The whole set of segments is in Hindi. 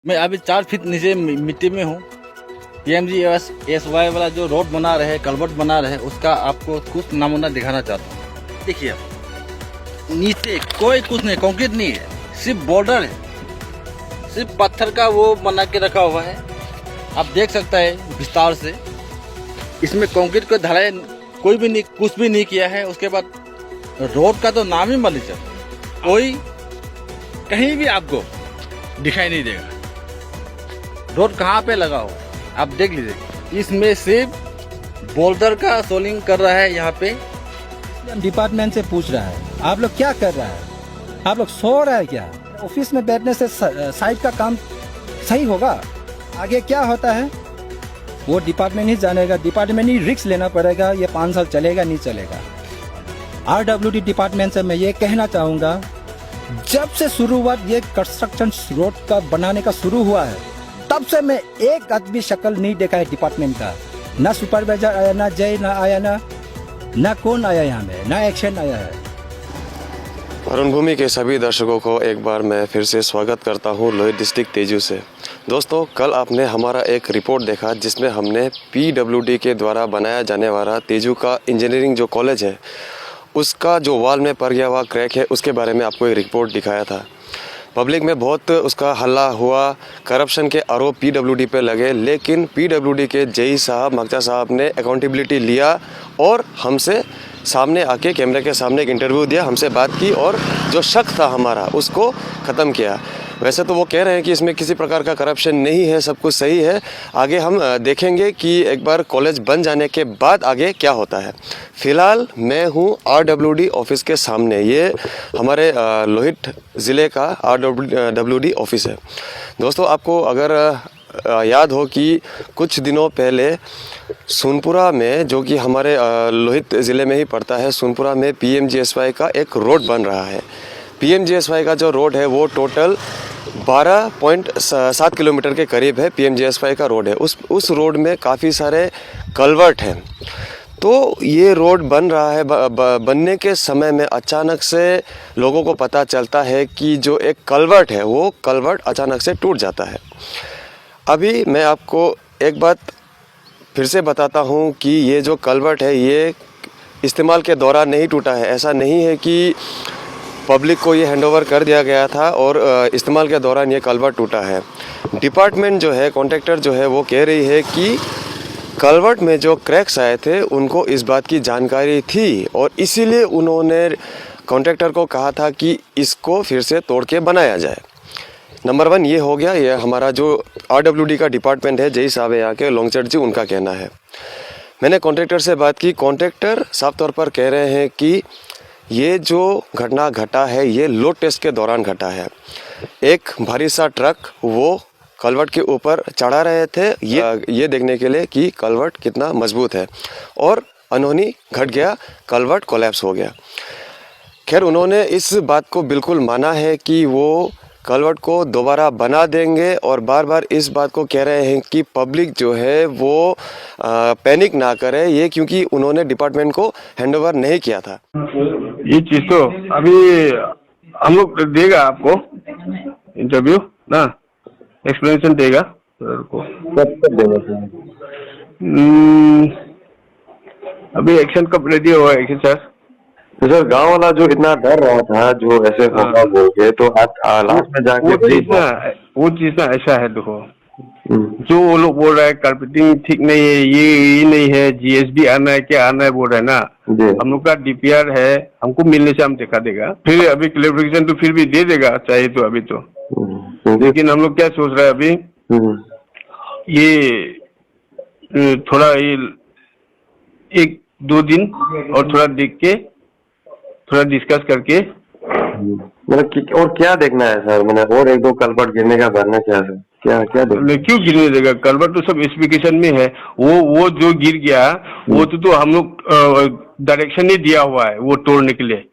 मैं अभी 4 फीट नीचे मिट्टी में हूँ। PMGSY वाला जो रोड बना रहे, कलवर्ट बना रहे, उसका आपको कुछ नमूना दिखाना चाहता हूँ। देखिए आप, नीचे कोई कुछ नहीं, कंक्रीट नहीं है, सिर्फ बॉर्डर है, सिर्फ पत्थर का वो बना के रखा हुआ है। आप देख सकते हैं विस्तार से, इसमें कंक्रीट को ढलाई कोई भी नहीं, कुछ भी नहीं किया है। उसके बाद रोड का तो नाम ही मत लीजिए, कोई कहीं भी आपको दिखाई नहीं देगा। रोड कहाँ पे लगा हो आप देख लीजिए, इसमें सिर्फ बोल्डर का सोलिंग कर रहा है। यहाँ पे डिपार्टमेंट से पूछ रहा है, आप लोग क्या कर रहा है, आप लोग सो रहा है क्या? ऑफिस में बैठने से साइट का काम सही होगा? आगे क्या होता है वो डिपार्टमेंट ही जानेगा, डिपार्टमेंट ही रिस्क लेना पड़ेगा। ये 5 साल चलेगा नहीं चलेगा। RWD डिपार्टमेंट से मैं ये कहना चाहूँगा, जब से शुरुआत ये कंस्ट्रक्शन रोड का बनाने का शुरू हुआ है, तब से मैं एक आदमी शक्ल नहीं देखा है डिपार्टमेंट का। ना सुपरवाइजर आया, ना जय ना आया, ना कौन आया यहाँ में, ना एक्शन आया है। अरुण भूमि के सभी दर्शकों को एक बार मैं फिर से स्वागत करता हूँ लोहित डिस्ट्रिक्ट तेजू से। दोस्तों, कल आपने हमारा एक रिपोर्ट देखा जिसमें हमने PWD के द्वारा बनाया जाने वाला तेजू का इंजीनियरिंग जो कॉलेज है, उसका जो वॉल में पड़ गया हुआ क्रैक है, उसके बारे में आपको एक रिपोर्ट दिखाया था। पब्लिक में बहुत उसका हल्ला हुआ, करप्शन के आरोप PWD पे लगे, लेकिन PWD के जेई साहब मक्ता साहब ने अकाउंटेबिलिटी लिया और हमसे सामने आके कैमरे के सामने एक इंटरव्यू दिया, हमसे बात की और जो शक था हमारा उसको ख़त्म किया। वैसे तो वो कह रहे हैं कि इसमें किसी प्रकार का करप्शन नहीं है, सब कुछ सही है। आगे हम देखेंगे कि एक बार कॉलेज बन जाने के बाद आगे क्या होता है। फ़िलहाल मैं हूँ RWD ऑफिस के सामने। ये हमारे लोहित ज़िले का RWD ऑफिस है। दोस्तों, आपको अगर याद हो कि कुछ दिनों पहले सोनपुरा में, जो कि हमारे लोहित ज़िले में ही पड़ता है, सोनपुरा में PMGSY का एक रोड बन रहा है। PMGSY का जो रोड है वो टोटल 12.7 किलोमीटर के करीब है। PMGSY का रोड है, उस रोड में काफ़ी सारे कलवर्ट हैं। तो ये रोड बन रहा है, बनने के समय में अचानक से लोगों को पता चलता है कि जो एक कलवर्ट है वो कलवर्ट अचानक से टूट जाता है। अभी मैं आपको एक बात फिर से बताता हूँ कि ये जो कलवर्ट है ये इस्तेमाल के दौरान नहीं टूटा है। ऐसा नहीं है कि पब्लिक को ये हैंडओवर कर दिया गया था और इस्तेमाल के दौरान ये कलवर्ट टूटा है। डिपार्टमेंट जो है, कॉन्ट्रैक्टर जो है, वो कह रही है कि कलवर्ट में जो क्रैक्स आए थे उनको इस बात की जानकारी थी और इसीलिए उन्होंने कॉन्ट्रैक्टर को कहा था कि इसको फिर से तोड़ के बनाया जाए। नंबर 1 ये हो गया। ये हमारा जो RWD का डिपार्टमेंट है, जय साहब यहाँ के लोंगचट जी, उनका कहना है। मैंने कॉन्ट्रैक्टर से बात की। कॉन्ट्रैक्टर साफ तौर पर कह रहे हैं कि ये जो घटना घटा है ये लोड टेस्ट के दौरान घटा है। एक भारी सा ट्रक वो कलवर्ट के ऊपर चढ़ा रहे थे ये देखने के लिए कि कलवर्ट कितना मजबूत है, और अनहोनी घट गया, कलवर्ट कोलैप्स हो गया। खैर, उन्होंने इस बात को बिल्कुल माना है कि वो कलवर्ट को दोबारा बना देंगे और बार बार इस बात को कह रहे हैं कि पब्लिक जो है वो पैनिक ना करे, ये क्योंकि उन्होंने डिपार्टमेंट को हैंडओवर नहीं किया था। ये चीज तो अभी हम लोग देगा आपको इंटरव्यू ना, एक्सप्लेनेशन देगा सर को। कब तक देगा? अभी एक्शन कब रेडी होगा एक्शन सर? तो सर, गांव वाला जो इतना डर रहा था जो ऐसे होगा बोल के, तो आज लास्ट में जाके वो चीज ना ऐसा है, देखो जो वो लोग बोल रहे हैं कार्पेटिंग ठीक नहीं है, ये नहीं है, GSB आना है, क्या आना है बोल रहे हैं ना। हम लोग का DPR है, हमको मिलने से हम दिखा देगा, फिर अभी क्लेरिफिकेशन तो फिर भी दे देगा चाहिए तो अभी तो। लेकिन हम लोग क्या सोच रहे हैं अभी, ये थोड़ा ये 1-2 दिन और थोड़ा देख के, थोड़ा डिस्कस करके, मतलब और क्या देखना है सर? मैंने और 1-2 कलवर्ट गिरने का भरना क्या देखना? क्यों गिरने देगा? कलवर्ट तो सब स्पेसिफिकेशन में है। वो जो गिर गया वो तो हम लोग डायरेक्शन ही दिया हुआ है वो तोड़ने के लिए।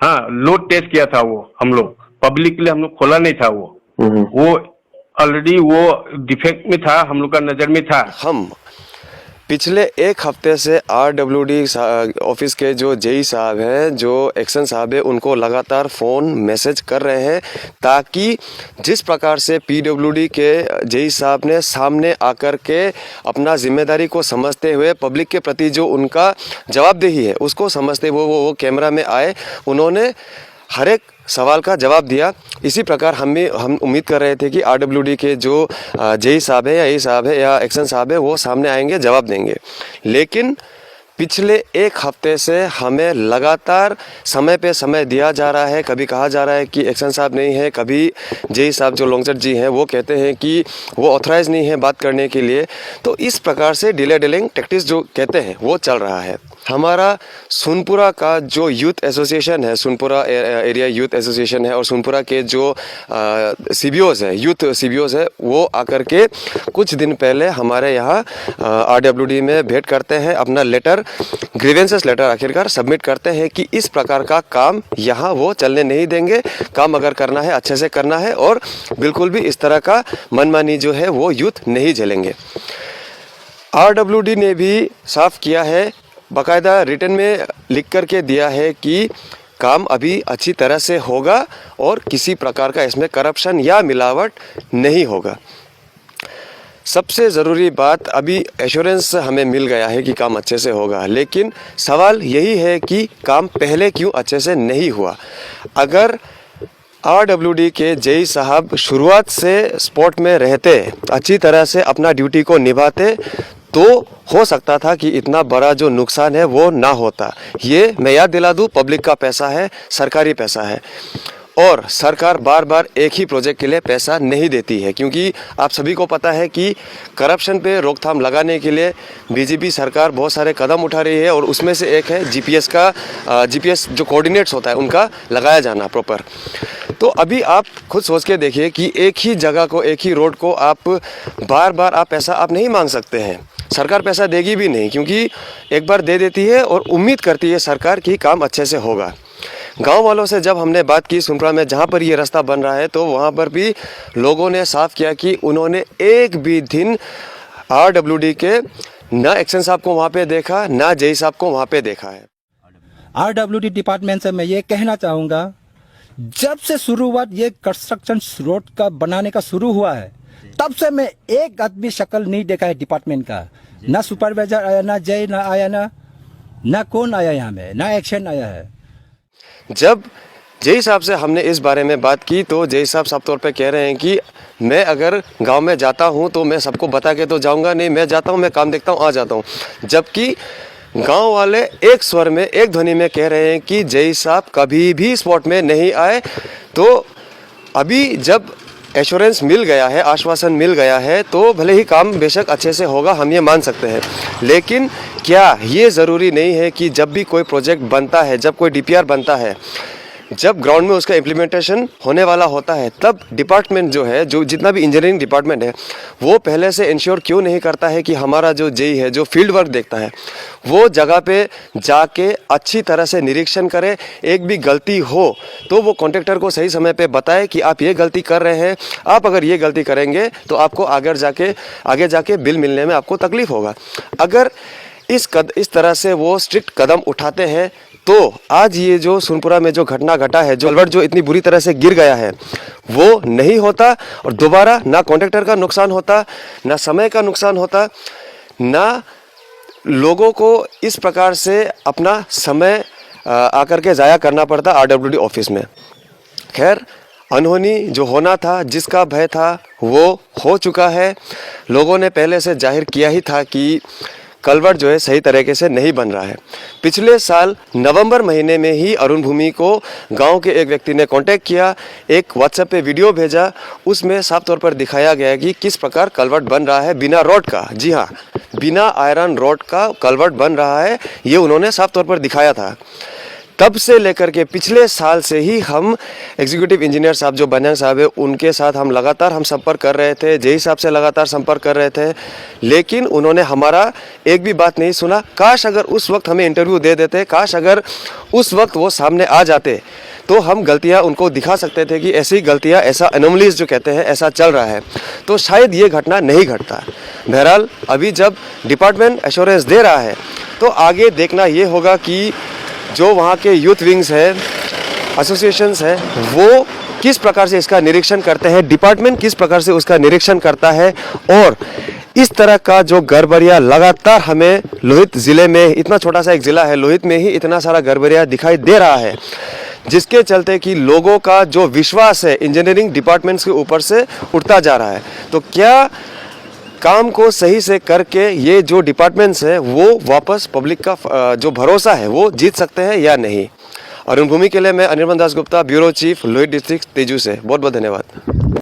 हाँ, लोड टेस्ट किया था वो हम लोग, पब्लिक के लिए हम लोग खोला नहीं था वो ऑलरेडी वो डिफेक्ट में था, हम लोग का नजर में था। हम पिछले एक हफ्ते से आरडब्ल्यूडी ऑफिस के जो जेई साहब हैं, जो एक्शन साहब हैं, उनको लगातार फ़ोन मैसेज कर रहे हैं ताकि जिस प्रकार से पीडब्ल्यूडी के जेई साहब ने सामने आकर के अपना जिम्मेदारी को समझते हुए पब्लिक के प्रति जो उनका जवाबदेही है उसको समझते हुए वो कैमरा में आए, उन्होंने हर एक सवाल का जवाब दिया। इसी प्रकार हम उम्मीद कर रहे थे कि आरडब्ल्यूडी के जो जेई साहब है या ए साहब है या एक्शन साहब है वो सामने आएंगे, जवाब देंगे। लेकिन पिछले एक हफ्ते से हमें लगातार समय पे समय दिया जा रहा है। कभी कहा जा रहा है कि एक्शन साहब नहीं है, कभी जेई साहब जो लोंगचट जी हैं वो कहते हैं कि वो ऑथराइज नहीं है बात करने के लिए। तो इस प्रकार से डिले डिलिंग टैक्टिक्स जो कहते हैं वो चल रहा है। हमारा सोनपुरा का जो यूथ एसोसिएशन है, सोनपुरा एरिया यूथ एसोसिएशन है, और सोनपुरा के जो सीबीओज है, यूथ सीबीओज है, वो आकर के कुछ दिन पहले हमारे यहाँ आरडब्ल्यूडी में भेंट करते हैं, अपना लेटर, ग्रीवेंसेस लेटर आखिरकार सबमिट करते हैं कि इस प्रकार का काम यहाँ वो चलने नहीं देंगे। काम अगर करना है अच्छे से करना है और बिल्कुल भी इस तरह का मनमानी जो है वो यूथ नहीं झेलेंगे। आरडब्ल्यूडी ने भी साफ किया है, बाकायदा रिटर्न में लिख करके दिया है कि काम अभी अच्छी तरह से होगा और किसी प्रकार का इसमें करप्शन या मिलावट नहीं होगा। सबसे ज़रूरी बात, अभी एश्योरेंस हमें मिल गया है कि काम अच्छे से होगा, लेकिन सवाल यही है कि काम पहले क्यों अच्छे से नहीं हुआ। अगर आरडब्ल्यूडी के जेई साहब शुरुआत से स्पॉट में रहते, अच्छी तरह से अपना ड्यूटी को निभाते, तो हो सकता था कि इतना बड़ा जो नुकसान है वो ना होता। ये मैं याद दिला दूँ, पब्लिक का पैसा है, सरकारी पैसा है, और सरकार बार बार एक ही प्रोजेक्ट के लिए पैसा नहीं देती है, क्योंकि आप सभी को पता है कि करप्शन पे रोकथाम लगाने के लिए बीजेपी सरकार बहुत सारे कदम उठा रही है, और उसमें से एक है जीपीएस जो कोऑर्डिनेट्स होता है उनका लगाया जाना प्रॉपर। तो अभी आप खुद सोच के देखिए कि एक ही जगह को, एक ही रोड को आप बार बार आप पैसा आप नहीं मांग सकते हैं। सरकार पैसा देगी भी नहीं, क्योंकि एक बार दे देती है और उम्मीद करती है सरकार की काम अच्छे से होगा। गांव वालों से जब हमने बात की सोनपुरा में, जहां पर ये रास्ता बन रहा है, तो वहां पर भी लोगों ने साफ किया कि उन्होंने एक भी दिन आरडब्ल्यूडी के ना एक्शन साहब को वहां पे देखा, ना जेई साहब को वहां पे देखा है। आरडब्ल्यूडी डिपार्टमेंट से मैं ये कहना चाहूँगा, जब से शुरुआत ये कंस्ट्रक्शन रोड का बनाने का शुरू हुआ है, तब से मैं एक आदमी शक्ल नहीं देखा है डिपार्टमेंट का। ना सुपरवाइजर आया, ना जेई ना आया, ना कौन आया यहाँ में, ना एक्शन आया है। जब जेई साहब से हमने इस बारे में बात की तो जेई साहब साफ तौर पे कह रहे हैं कि मैं अगर गांव में जाता हूं तो मैं सबको बता के तो जाऊंगा नहीं, मैं जाता हूं, मैं काम देखता हूं, आ जाता हूं। जबकि गांव वाले एक स्वर में, एक ध्वनि में कह रहे हैं कि जेई साहब कभी भी स्पॉट में नहीं आए। तो अभी जब एश्योरेंस मिल गया है, आश्वासन मिल गया है, तो भले ही काम बेशक अच्छे से होगा, हम ये मान सकते हैं। लेकिन क्या ये ज़रूरी नहीं है कि जब भी कोई प्रोजेक्ट बनता है, जब कोई डीपीआर बनता है, जब ग्राउंड में उसका इम्प्लीमेंटेशन होने वाला होता है, तब डिपार्टमेंट जो है, जो जितना भी इंजीनियरिंग डिपार्टमेंट है, वो पहले से इंश्योर क्यों नहीं करता है कि हमारा जो जेई है, जो फील्ड वर्क देखता है, वो जगह पे जाके अच्छी तरह से निरीक्षण करे। एक भी गलती हो तो वो कॉन्ट्रैक्टर को सही समय पे बताए कि आप ये गलती कर रहे हैं, आप अगर ये गलती करेंगे तो आपको आगे जाके बिल मिलने में आपको तकलीफ होगा। अगर इस तरह से वो स्ट्रिक्ट कदम उठाते हैं तो आज ये जो सोनपुरा में जो घटना घटा है, जो कल्वर्ट जो इतनी बुरी तरह से गिर गया है, वो नहीं होता, और दोबारा ना कॉन्ट्रैक्टर का नुकसान होता, ना समय का नुकसान होता, ना लोगों को इस प्रकार से अपना समय आकर के ज़ाया करना पड़ता आरडब्ल्यूडी ऑफिस में। खैर, अनहोनी जो होना था, जिसका भय था, वो हो चुका है। लोगों ने पहले से जाहिर किया ही था कि कल्वर्ट जो है सही तरीके से नहीं बन रहा है। पिछले साल नवंबर महीने में ही अरुण भूमि को गांव के एक व्यक्ति ने कांटेक्ट किया, एक व्हाट्सएप पे वीडियो भेजा, उसमें साफ तौर पर दिखाया गया कि किस प्रकार कल्वर्ट बन रहा है बिना रॉड का। जी हाँ, बिना आयरन रॉड का कल्वर्ट बन रहा है, ये उन्होंने साफ तौर पर दिखाया था। तब से लेकर के पिछले साल से ही हम एग्जीक्यूटिव इंजीनियर साहब जो बनियान साहब है, उनके साथ हम लगातार संपर्क कर रहे थे, जेई साहब से लगातार संपर्क कर रहे थे, लेकिन उन्होंने हमारा एक भी बात नहीं सुना। काश अगर उस वक्त हमें इंटरव्यू दे देते, काश अगर उस वक्त वो सामने आ जाते, तो हम गलतियां उनको दिखा सकते थे कि ऐसी गलतियां, ऐसा एनोमलीज जो कहते हैं, ऐसा चल रहा है, तो शायद ये घटना नहीं घटता। बहरहाल अभी जब डिपार्टमेंट एश्योरेंस दे रहा है तो आगे देखना ये होगा कि जो वहाँ के यूथ विंग्स है, एसोसिएशंस है, वो किस प्रकार से इसका निरीक्षण करते हैं, डिपार्टमेंट किस प्रकार से उसका निरीक्षण करता है। और इस तरह का जो गड़बड़ियाँ लगातार हमें लोहित ज़िले में, इतना छोटा सा एक ज़िला है लोहित में ही इतना सारा गड़बड़ियाँ दिखाई दे रहा है, जिसके चलते कि लोगों का जो विश्वास है इंजीनियरिंग डिपार्टमेंट्स के ऊपर से उठता जा रहा है। तो क्या काम को सही से करके ये जो डिपार्टमेंट्स है वो वापस पब्लिक का जो भरोसा है वो जीत सकते हैं या नहीं। अरुण भूमि के लिए मैं Anirban Das Gupta, bureau chief, Lohit district, Tezu से। बहुत बहुत धन्यवाद।